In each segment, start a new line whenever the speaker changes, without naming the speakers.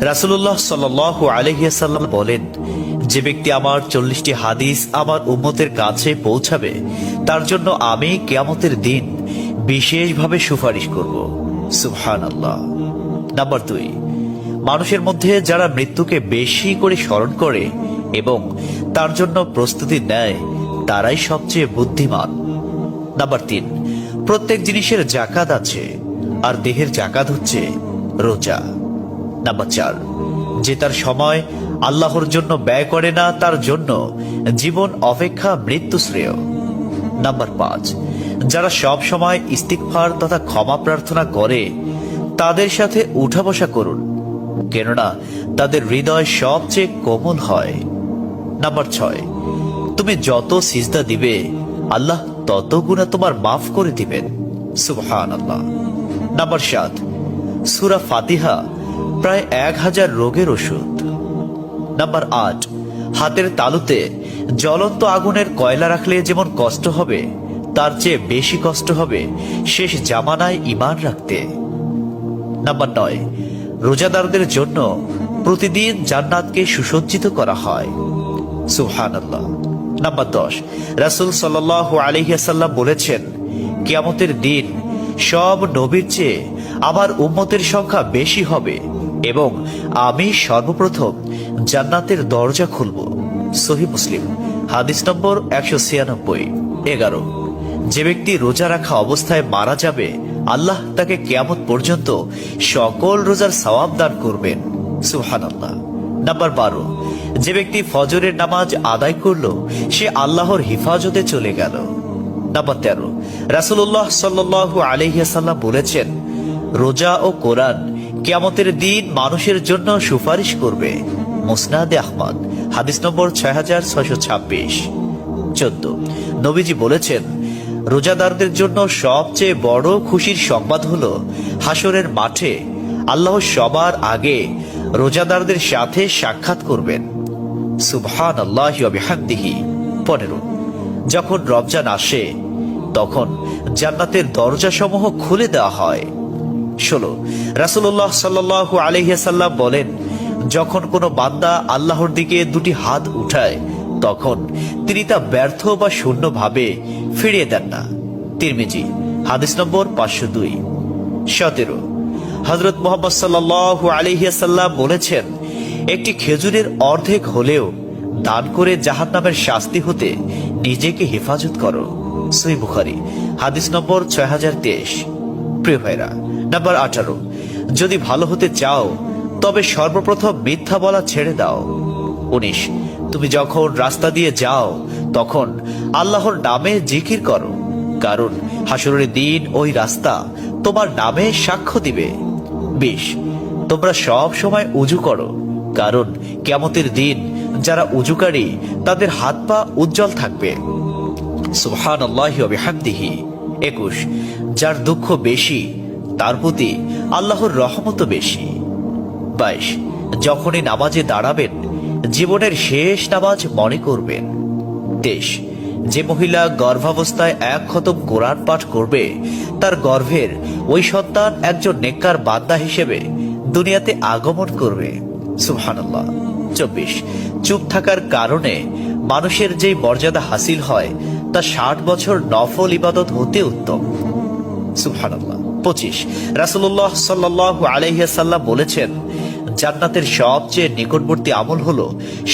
রাসূলুল্লাহ সাল্লাল্লাহু আলাইহি ওয়াসাল্লাম বলেন, যে ব্যক্তি আমার 40টি হাদিস আমার উম্মতের কাছে পৌঁছাবে তার জন্য আমি কিয়ামতের দিন বিশেষভাবে সুপারিশ করব। সুবহানাল্লাহ। নাম্বার 2, মানুষের মধ্যে যারা মৃত্যুকে বেশি করে স্মরণ করে এবং তার জন্য প্রস্তুতি নেয় তারাই সবচেয়ে বুদ্ধিমান। নাম্বার 3, প্রত্যেক জিনিসের জাকাত আছে, আর দেহের জাকাত হচ্ছে রোজা। নাম্বার 4, যে তার সময় আল্লাহর জন্য ব্যয় করে না তার জন্য জীবন অপেক্ষা মৃত্যু শ্রেয়। নাম্বার 5, যারা সব সময় ইস্তিগফার তথা ক্ষমা প্রার্থনা করে তাদের সাথে উঠা বসা করুন, কেননা তাদের হৃদয় সবচেয়ে কোমল হয়। নাম্বার 6, তুমি যত সিজদা দিবে আল্লাহ তত গুনাহ তোমার মাফ করে দিবেন। সুবহানাল্লাহ। নাম্বার 7, সূরা ফাতিহা প্রায় 1000 রোগের ওষুধ। নাম্বার 8, হাতের তালুতে জ্বলন্ত আগুনের কয়লা রাখলে যেমন কষ্ট হবে তার চেয়ে বেশি কষ্ট হবে শেষ জামানায় ঈমান রাখতে। নাম্বার 9, রোজাদারদের জন্য প্রতিদিন জান্নাতকে সুসজ্জিত করা হয়। সুবহানাল্লাহ। নাম্বার 10, রাসূল সাল্লাল্লাহু আলাইহি ওয়াসাল্লাম বলেছেন, কিয়ামতের দিন সব নবীর চেয়ে আমার উম্মতের সংখ্যা বেশি হবে এবং আমি সর্বপ্রথম জান্নাতের দরজা খুলব। সহিহ মুসলিম, হাদিস নম্বর 196। 11, যে ব্যক্তি রোজা রাখা অবস্থায় মারা যাবে আল্লাহ তাকে কিয়ামত পর্যন্ত সকল রোজার সওয়াব দান করবেন। সুবহানাল্লাহ। নাম্বার 12, যে ব্যক্তি ফজরের নামাজ আদায় করলো সে আল্লাহর হিফাজতে চলে গেল। নাম্বার 13, রাসূলুল্লাহ সাল্লাল্লাহু আলাইহি ওয়াসাল্লাম বলেছেন, রোজা ও কোরআন কিয়ামতের দিন মানুষের জন্য সুপারিশ করবে। মুসনাদে আহমদ, হাদিস নম্বর 6626। 14, নবীজি বলেছেন, রোজাদারদের জন্য সবচেয়ে বড় খুশির সংবাদ হলো হাসরের মাঠে আল্লাহ সবার আগে রোজাদারদের সাথে সাক্ষাৎ করবেন। সুবহানাল্লাহি ওয়া বিহামদিহি। 15, যখন রমজান আসে তখন জান্নাতের দরজাসমূহ খুলে দেওয়া হয়। 16, রাসূলুল্লাহ সাল্লাল্লাহু আলাইহি ওয়াসাল্লাম বলেন, যখন কোনো বান্দা আল্লাহর দিকে দুটি হাত উঠায় তখন তিনি তা ব্যর্থ বা শূন্য ভাবে ফিরিয়ে দেন না। তিরমিজি, হাদিস নম্বর 502। 17, হযরত মুহাম্মদ সাল্লাল্লাহু আলাইহি ওয়াসাল্লাম বলেছেন, একটি খেজুরের অর্ধেক হলেও দান করে জাহান্নামের শাস্তি হতে নিজেকে হেফাজত করো। সহিহ বুখারী, হাদিস নম্বর 6023। প্রিয় ভাইরা, নাম্বার 18, যদি ভালো হতে চাও তবে সর্বপ্রথম মিথ্যা বলা ছেড়ে দাও। 19, তুমি যখন রাস্তা দিয়ে যাও তখন আল্লাহর নামে জিকির করো, কারণ হাসরের দিন ওই রাস্তা তোমার নামে সাক্ষ্য দিবে। 20, তোমরা সব সময় উযু করো, কারণ কিয়ামতের দিন যারা উযুকারী তাদের হাত পা উজ্জ্বল থাকবে। সুবহানাল্লাহি ওয়া বিহামদিহি। 21, যার দুঃখ বেশি তার প্রতি আল্লাহর রহমত বেশি। 22, যখনই নামাজে দাঁড়াবেন জীবনের শেষ নামাজ মনে করবেন। 23, যে মহিলা গর্ভাবস্থায় 1 খতম কোরআন পাঠ করবে তার গর্ভের ওই সন্তান একজন নেককার বান্দা হিসেবে দুনিয়াতে আগমন করবে। সুবহানাল্লাহ। 24, চুপ থাকার কারণে মানুষের যে মর্যাদা হাসিল হয় তা 60 বছর নফল ইবাদত হতে উত্তম। সুবহানাল্লাহ। 25, রাসূলুল্লাহ সাল্লাল্লাহু আলাইহি ওয়াসাল্লাম বলেছেন, জান্নাতের সবচেয়ে নিকটবর্তী আমল হলো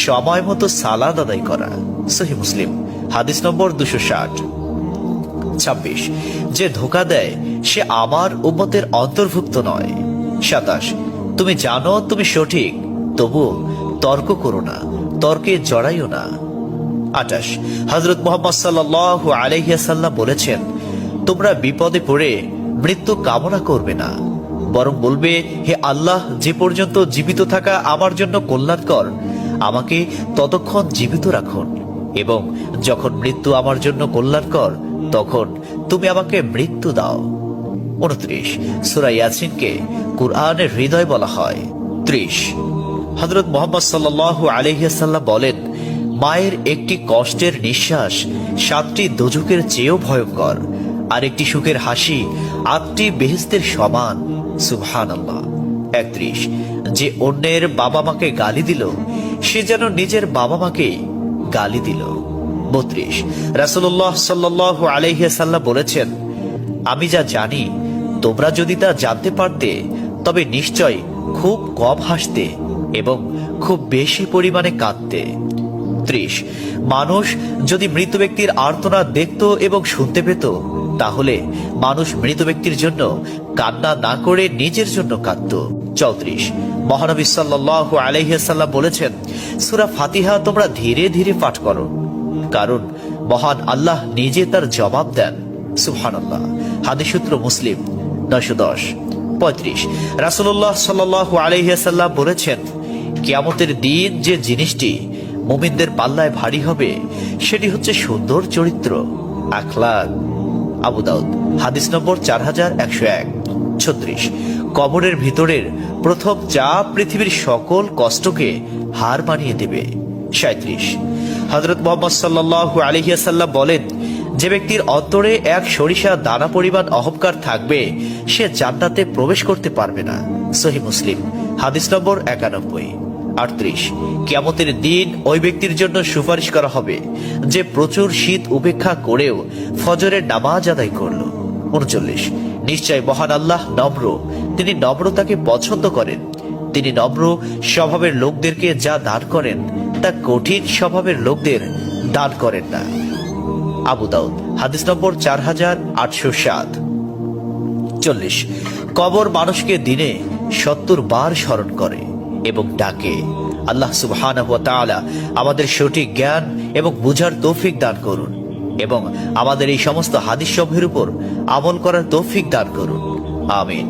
সময় মতো সালাত আদায় করা। সহিহ মুসলিম, হাদিস নম্বর 260। 26, যে ধোঁকা দেয় সে আমার উম্মতের অন্তর্ভুক্ত নয়। 27, তুমি জানো তুমি সঠিক তবু তর্ক করো না, তর্কে জড়াইও না। 28, হযরত মুহাম্মদ সাল্লাল্লাহু আলাইহি ওয়াসাল্লাম বলেছেন, তোমরা বিপদে পড়ে মৃত্যু কামনা করবে না, বরং বলবে, হে আল্লাহ, যে পর্যন্ত জীবিত থাকা আমার জন্য কল্যাণকর আমাকে ততক্ষণ জীবিত রাখুন, এবং যখন মৃত্যু আমার জন্য কল্যাণকর তখন তুমি আমাকে মৃত্যু দাও। 29, সূরা ইয়াসিনকে কুরআনের হৃদয় বলা হয়। 30, হযরত মুহাম্মদ সাল্লাল্লাহু আলাইহি ওয়াসাল্লাম বলেন, মায়ের একটি কষ্টের নিঃশ্বাস 7টি দোজখের চেয়েও ভয়ঙ্কর, আর একটি সুখের হাসি 8টি বেহেশতের সমান। সুবহানাল্লাহ। 31, যে অন্যের বাবা মাকে গালি দিল সে যেন নিজের বাবা মাকে গালি দিল। 32, রাসূলুল্লাহ সাল্লাল্লাহু আলাইহি ওয়াসাল্লাম বলেছেন, আমি যা জানি তোমরা যদি তা জানতে পারতে তবে নিশ্চয় খুব কম হাসতে এবং খুব বেশি পরিমাণে কাঁদতে। 30, মানুষ যদি মৃত ব্যক্তির আর্তনাদ দেখত এবং শুনতে পেত তাহলে মানুষ মৃত ব্যক্তির জন্য কান্না না করে নিজের জন্য কাঁদত। 34, মহানবী সাল্লাল্লাহু আলাইহি ওয়াসাল্লাম বলেছেন, সূরা ফাতিহা তোমরা ধীরে ধীরে পাঠ করো, কারণ মহান আল্লাহ নিজে তার জবাব দেন। সুবহানাল্লাহ। হাদিস সূত্র মুসলিম 910। 35, রাসূলুল্লাহ সাল্লাল্লাহু আলাইহি ওয়াসাল্লাম বলেছেন, কিয়ামতের দিন যে জিনিসটি মুমিনদের পাল্লায় ভারী হবে সেটি হচ্ছে সুন্দর চরিত্র, আখলাক। আবু দাউদ হাদিস নম্বর 4101। 36, কবরের ভিতরের প্রথম চাপ পৃথিবীর সকল কষ্টকে হার মানিয়ে দেবে। 37, হযরত মুহাম্মদ সাল্লাল্লাহু আলাইহি ওয়াসাল্লাম বলেন, যে ব্যক্তির অন্তরে এক সরিষা দানা পরিমাণ অহংকার থাকবে সে জান্নাতে প্রবেশ করতে পারবে না। সহিহ মুসলিম হাদিস নম্বর 91। 38, কিয়ামতের দিন ওই ব্যক্তির জন্য সুপারিশ করা হবে যে প্রচুর শীত উপেক্ষা করেও ফজরের নামাজ আদায় করল। 39, নিশ্চয় মহান আল্লাহ নম্র, তিনি নম্রতাকে পছন্দ করেন। তিনি নম্র স্বভাবের লোকদেরকে যা দান করেন তা কঠিন স্বভাবের লোকদের দান করেন না। আবু দাউদ হাদিস নম্বর 4807। 40, কবর মানুষকে দিনে 70 বার স্মরণ করে এবং ডাকে। আল্লাহ সুবহানাহু ওয়া তাআলা আমাদের সঠিক জ্ঞান এবং বুঝার তৌফিক দান করুন এবং আমাদের এই সমস্ত হাদিস সমূহের উপর আমল করার তৌফিক দান করুন। আমিন।